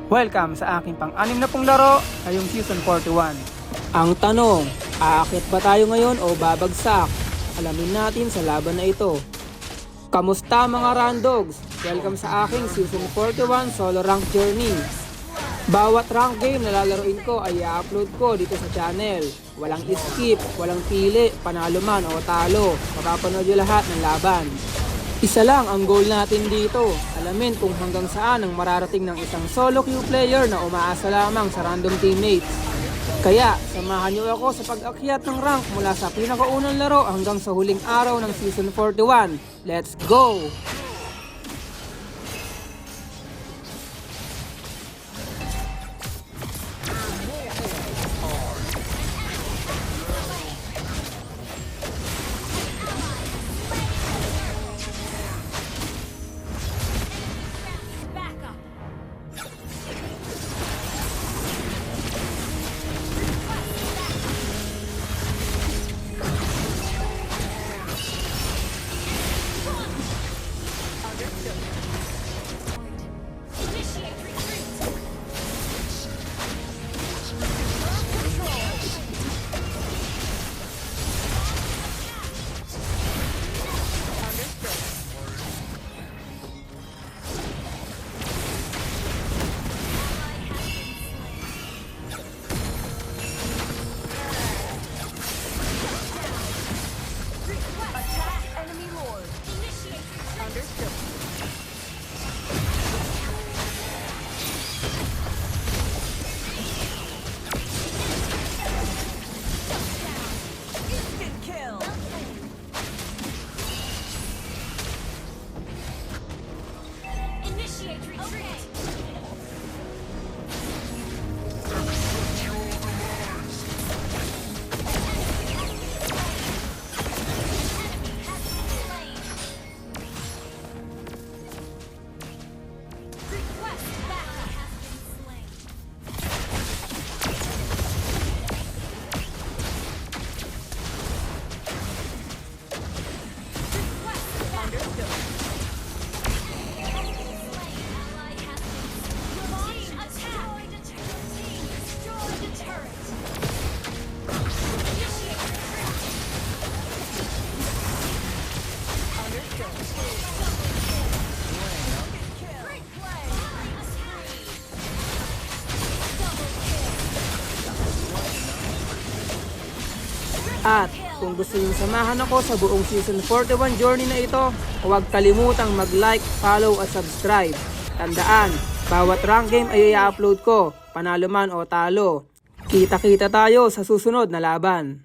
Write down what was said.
Welcome sa aking pang-anim na pong laro ngayong Season 41. Ang tanong, aakyat ba tayo ngayon o babagsak? Alamin natin sa laban na ito. Kamusta mga randogs? Welcome sa aking Season 41 Solo Rank Journey. Bawat rank game na lalaroin ko ay i-upload ko dito sa channel. Walang skip, walang pili, panalo man o talo. Mapapanood yung lahat ng laban. Isa lang ang goal natin dito, alamin kung hanggang saan ang mararating ng isang solo queue player na umaasa lamang sa random teammates. Kaya, samahan niyo ako sa pag-akyat ng rank mula sa pinakaunang laro hanggang sa huling araw ng Season 41. Let's go! At kung gusto nyo samahan ako sa buong Season 41 journey na ito, huwag kalimutang mag-like, follow at subscribe. Tandaan, bawat rank game ay i-upload ko, panalo man o talo. Kita-kita tayo sa susunod na laban.